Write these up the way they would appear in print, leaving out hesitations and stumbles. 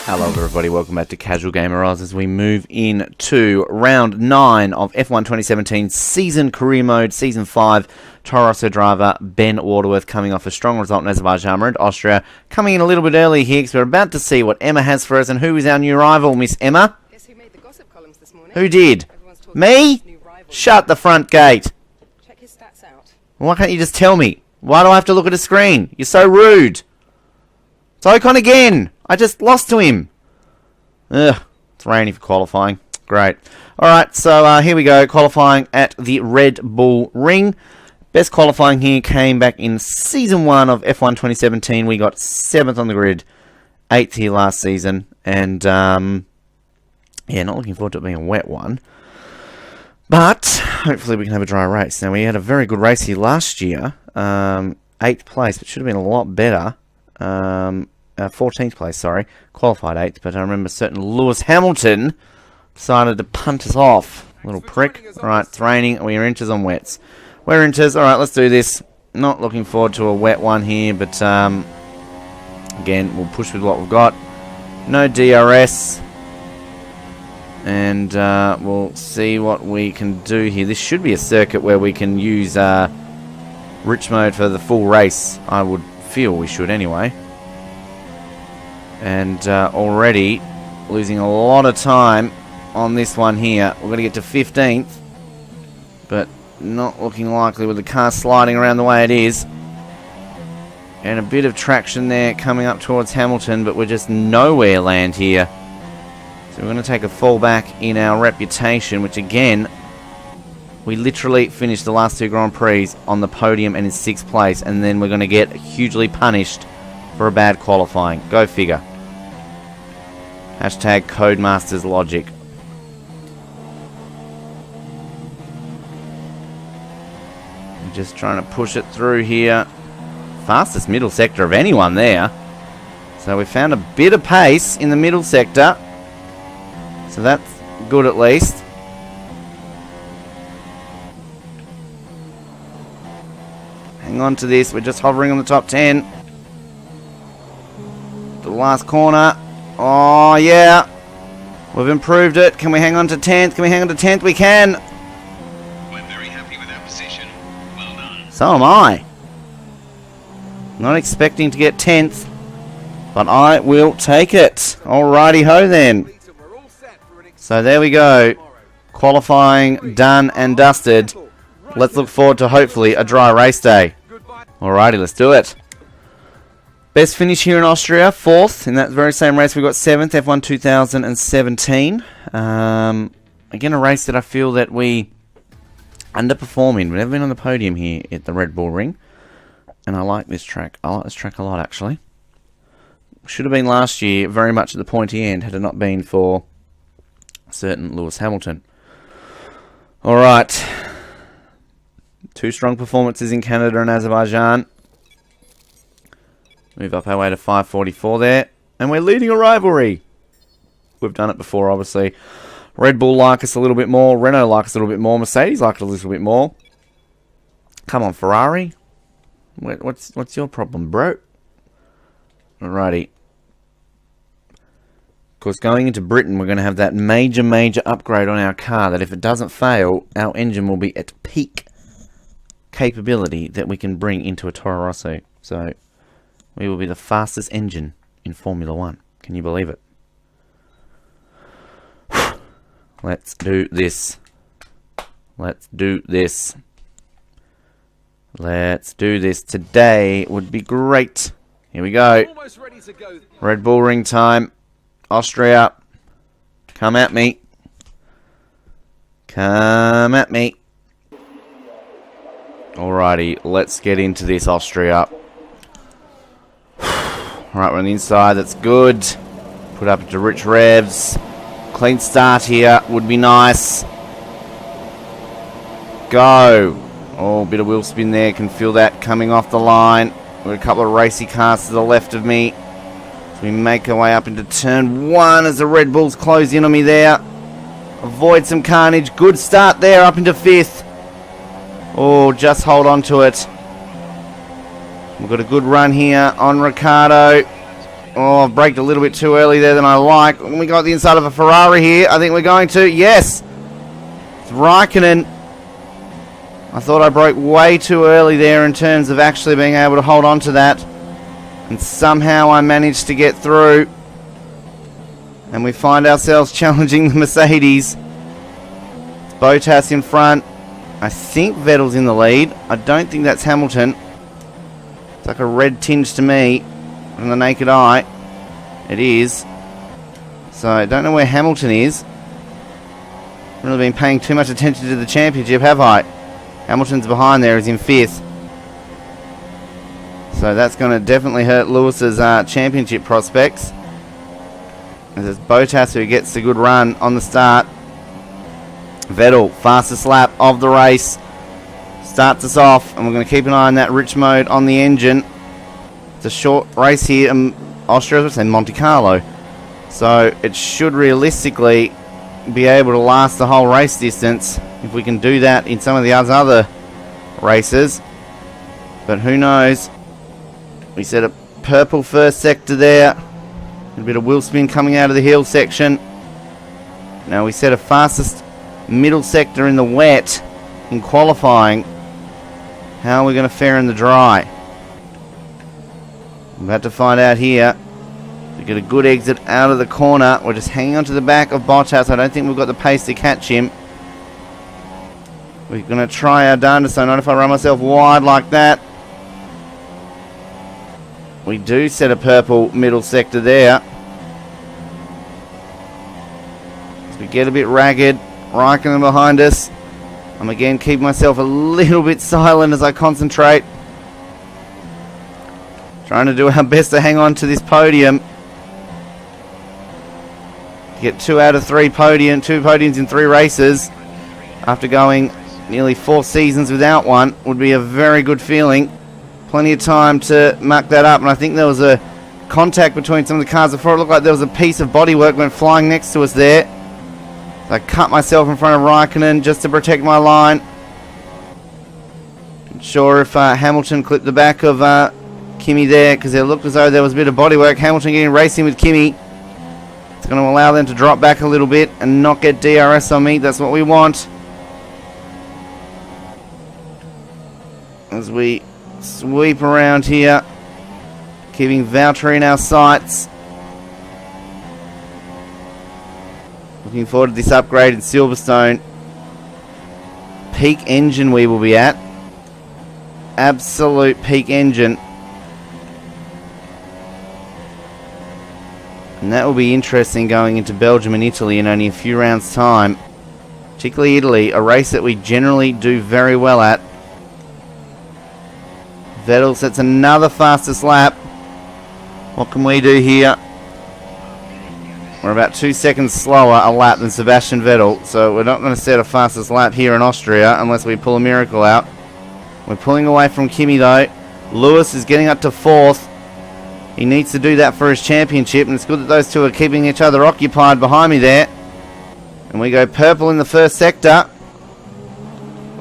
Hello everybody, welcome back to Casual Gamer Oz as we move into round 9 of F1 2017 Season Career Mode, Season 5. Toro Rosso driver Ben Waterworth coming off a strong result in Azerbaijan and Austria. Coming in a little bit early here because we're about to see what Emma has for us. And who is our new rival, Miss Emma? Guess who made the gossip columns this morning? Who did? Me? Shut the front gate. Check his stats out. Why can't you just tell me? Why do I have to look at a screen? You're so rude. It's Ocon again. I just lost to him. Ugh. It's raining for qualifying. Great. Alright, so here we go. Qualifying at the Red Bull Ring. Best qualifying here came back in Season 1 of F1 2017. We got 7th on the grid. 8th here last season. And, yeah, not looking forward to it being a wet one. But, hopefully we can have a dry race. Now, we had a very good race here last year. 8th place, but should have been a lot better. 14th place, sorry. Qualified 8th, but I remember certain Lewis Hamilton decided to punt us off. Little prick. Alright, it's raining. We're inches on wets. We're inches. Alright, let's do this. Not looking forward to a wet one here, but again, we'll push with what we've got. No DRS. And we'll see what we can do here. This should be a circuit where we can use rich mode for the full race. I would feel we should anyway. And already losing a lot of time on this one here. We're going to get to 15th, but not looking likely with the car sliding around the way it is. And a bit of traction there coming up towards Hamilton, but we're just nowhere land here. So we're going to take a fall back in our reputation, which again, we literally finished the last 2 Grand Prix on the podium and in 6th place, and then we're going to get hugely punished for a bad qualifying. Go figure. Hashtag Codemasters logic. I'm just trying to push it through here. Fastest middle sector of anyone there. So we found a bit of pace in the middle sector. So that's good at least. Hang on to this. We're just hovering on the top 10. The last corner. Oh, yeah. We've improved it. Can we hang on to 10th? Can we hang on to 10th? We can. We're very happy with our position. Well done. So am I. Not expecting to get 10th, but I will take it. Alrighty ho then. So there we go. Qualifying done and dusted. Let's look forward to hopefully a dry race day. Alrighty, let's do it. Best finish here in Austria, 4th. In that very same race we got 7th, F1 2017. Again, a race that I feel that we underperform in. We've never been on the podium here at the Red Bull Ring. And I like this track. I like this track a lot, actually. Should have been last year, very much at the pointy end, had it not been for certain Lewis Hamilton. Alright. 2 strong performances in Canada and Azerbaijan. Move up our way to 5:44 there. And we're leading a rivalry. We've done it before, obviously. Red Bull like us a little bit more. Renault like us a little bit more. Mercedes like it a little bit more. Come on, Ferrari. What's your problem, bro? Alrighty. Of course, going into Britain, we're going to have that major upgrade on our car that if it doesn't fail, our engine will be at peak capability that we can bring into a Toro Rosso. So we will be the fastest engine in Formula 1. Can you believe it? Let's do this. Let's do this. Let's do this. Today would be great. Here we go. Red Bull Ring time. Austria. Come at me. Come at me. Alrighty, let's get into this, Austria. Alright, we're on the inside, that's good. Put up into rich revs. Clean start here would be nice. Go. Oh, bit of wheel spin there, can feel that coming off the line. We've got a couple of racy cars to the left of me. So we make our way up into turn 1 as the Red Bulls close in on me there. Avoid some carnage. Good start there up into 5th. Oh, just hold on to it. We've got a good run here on Ricardo. Oh, I've braked a little bit too early there than I like. We got the inside of a Ferrari here. I think we're going to. Yes! It's Raikkonen. I thought I broke way too early there in terms of actually being able to hold on to that. And somehow I managed to get through. And we find ourselves challenging the Mercedes. It's Bottas in front. I think Vettel's in the lead. I don't think that's Hamilton. It's like a red tinge to me from the naked eye. It is. So I don't know where Hamilton is. I've really been paying too much attention to the championship, have I? Hamilton's behind there, is in 5th. So that's going to definitely hurt Lewis's championship prospects. As it's Bottas who gets a good run on the start. Vettel, fastest lap of the race. Starts us off, and we're going to keep an eye on that rich mode on the engine. It's a short race here in Austria, and Monte Carlo. So it should realistically be able to last the whole race distance if we can do that in some of the other races. But who knows? We set a purple first sector there. A bit of wheel spin coming out of the hill section. Now we set a fastest middle sector in the wet in qualifying. How are we going to fare in the dry? I'm about to find out here. We get a good exit out of the corner. We're just hanging on to the back of Bottas. I don't think we've got the pace to catch him. We're going to try our darndest, so not if I run myself wide like that. We do set a purple middle sector there. As we get a bit ragged, Raikkonen behind us. I'm again keeping myself a little bit silent as I concentrate. Trying to do our best to hang on to this podium. Get 2 out of 3 podium, 2 podiums in 3 races after going nearly 4 seasons without one would be a very good feeling. Plenty of time to muck that up, and I think there was a contact between some of the cars before. It looked like there was a piece of bodywork went flying next to us there. So I cut myself in front of Raikkonen just to protect my line. Not sure if Hamilton clipped the back of Kimi there, because it looked as though there was a bit of bodywork. Hamilton getting racing with Kimi. It's going to allow them to drop back a little bit and not get DRS on me. That's what we want. As we sweep around here, keeping Valtteri in our sights. Looking forward to this upgrade in Silverstone. Peak engine we will be at. Absolute peak engine. And that will be interesting going into Belgium and Italy in only a few rounds' time. Particularly Italy, a race that we generally do very well at. Vettel sets another fastest lap. What can we do here? We're about 2 seconds slower a lap than Sebastian Vettel, so we're not going to set a fastest lap here in Austria unless we pull a miracle out. We're pulling away from Kimi though. Lewis is getting up to 4th. He needs to do that for his championship, and it's good that those two are keeping each other occupied behind me there. And we go purple in the first sector.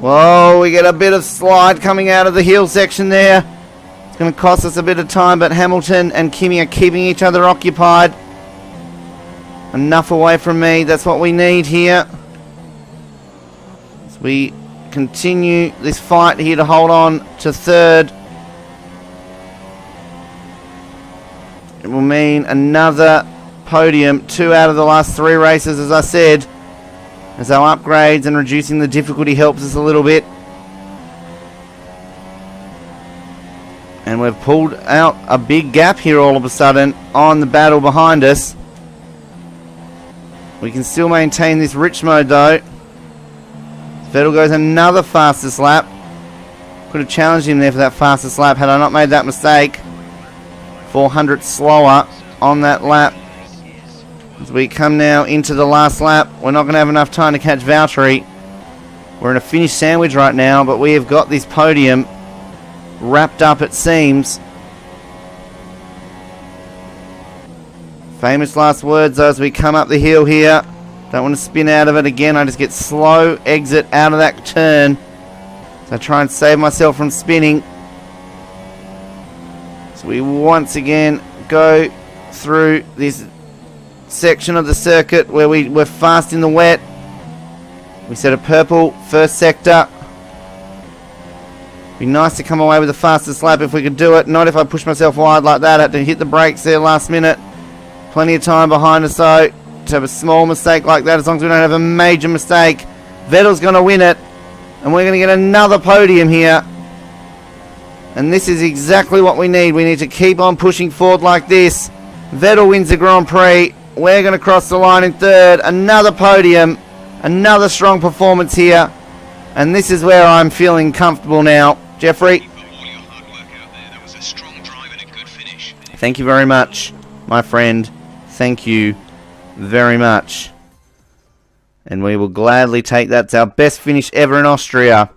Whoa, we get a bit of slide coming out of the heel section there. It's going to cost us a bit of time, but Hamilton and Kimi are keeping each other occupied. Enough away from me, that's what we need here. As we continue this fight here to hold on to 3rd. It will mean another podium, 2 out of the last 3 races, as I said. As our upgrades and reducing the difficulty helps us a little bit. And we've pulled out a big gap here all of a sudden on the battle behind us. We can still maintain this rich mode though. Vettel goes another fastest lap. Could have challenged him there for that fastest lap had I not made that mistake. 400 slower on that lap. As we come now into the last lap, we're not going to have enough time to catch Valtteri. We're in a finish sandwich right now, but we have got this podium wrapped up, it seems. Famous last words though as we come up the hill here. Don't want to spin out of it again. I just get slow exit out of that turn. So I try and save myself from spinning. So we once again go through this section of the circuit where we were fast in the wet. We set a purple first sector. Be nice to come away with the fastest lap if we could do it. Not if I push myself wide like that. I had to hit the brakes there last minute. Plenty of time behind us though to have a small mistake like that. As long as we don't have a major mistake, Vettel's going to win it, and we're going to get another podium here. And this is exactly what we need. We need to keep on pushing forward like this. Vettel wins the Grand Prix. We're going to cross the line in third. Another podium. Another strong performance here. And this is where I'm feeling comfortable now. Jeffrey. You put all your hard work out there. That was a strong drive and a good finish. Thank you very much, my friend. Thank you very much. And we will gladly take that. It's our best finish ever in Austria.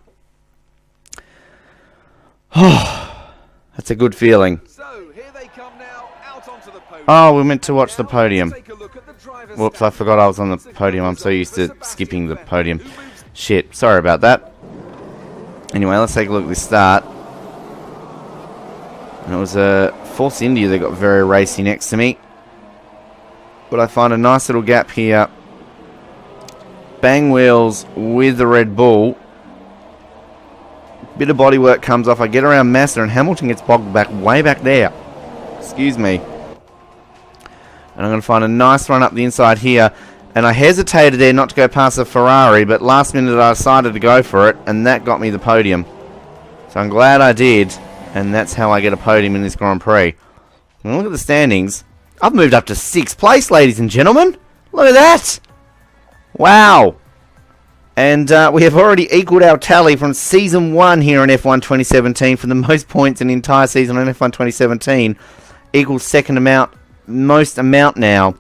Oh, that's a good feeling. So, here they come now, out onto the podium. Oh, we meant to watch the podium. Take a look at the driver's Whoops, I forgot I was on the podium. I'm so used to skipping the podium. Shit, sorry about that. Anyway, let's take a look at this start. And it was a Force India that got very racy next to me. But I find a nice little gap here. Bang wheels with the Red Bull. Bit of bodywork comes off. I get around Massa and Hamilton gets bogged back way back there. Excuse me. And I'm going to find a nice run up the inside here. And I hesitated there not to go past the Ferrari, but last minute I decided to go for it, and that got me the podium. So I'm glad I did, and that's how I get a podium in this Grand Prix. And look at the standings. I've moved up to 6th place, ladies and gentlemen. Look at that. Wow. And we have already equaled our tally from Season 1 here in F1 2017 for the most points in the entire season on F1 2017. Equals second amount, most amount now.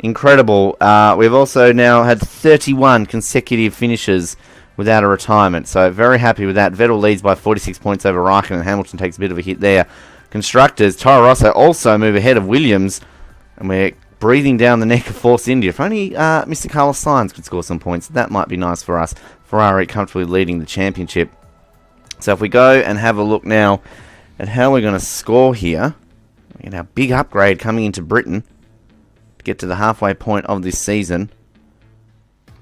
Incredible. We've also now had 31 consecutive finishes without a retirement. So very happy with that. Vettel leads by 46 points over Raikkonen, and Hamilton takes a bit of a hit there. Constructors, Toro Rosso also move ahead of Williams. And we're breathing down the neck of Force India. If only Mr. Carlos Sainz could score some points, that might be nice for us. Ferrari comfortably leading the championship. So if we go and have a look now at how we're going to score here. We get our big upgrade coming into Britain. Get to the halfway point of this season.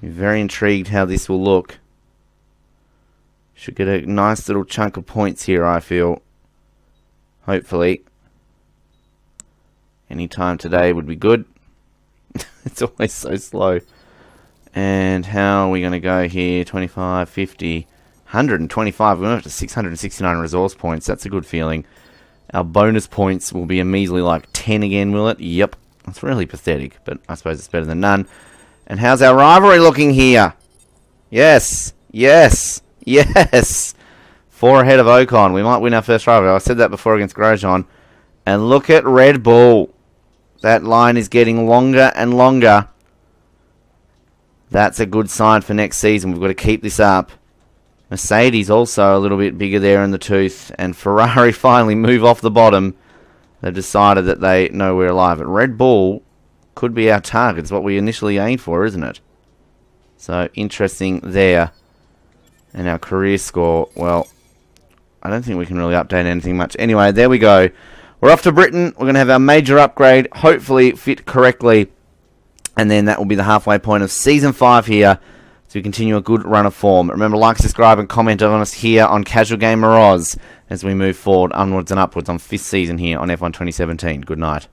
I'm very intrigued how this will look. Should get a nice little chunk of points here, I feel. Hopefully. Any time today would be good. It's always so slow. And how are we going to go here? 25, 50, 125. We're going to have to 669 resource points. That's a good feeling. Our bonus points will be a measly like 10 again, will it? Yep. That's really pathetic, but I suppose it's better than none. And how's our rivalry looking here? Yes. Yes. Yes. 4 ahead of Ocon. We might win our first rivalry. I said that before against Grosjean. And look at Red Bull. That line is getting longer and longer. That's a good sign for next season. We've got to keep this up. Mercedes also a little bit bigger there in the tooth. And Ferrari finally move off the bottom. They've decided that they know we're alive. But Red Bull could be our target. It's what we initially aimed for, isn't it? So, interesting there. And our career score, well, I don't think we can really update anything much. Anyway, there we go. We're off to Britain. We're going to have our major upgrade, hopefully fit correctly. And then that will be the halfway point of Season 5 here. So we continue a good run of form. Remember, like, subscribe, and comment on us here on Casual Gamer Oz as we move forward, onwards and upwards on 5th season here on F1 2017. Good night.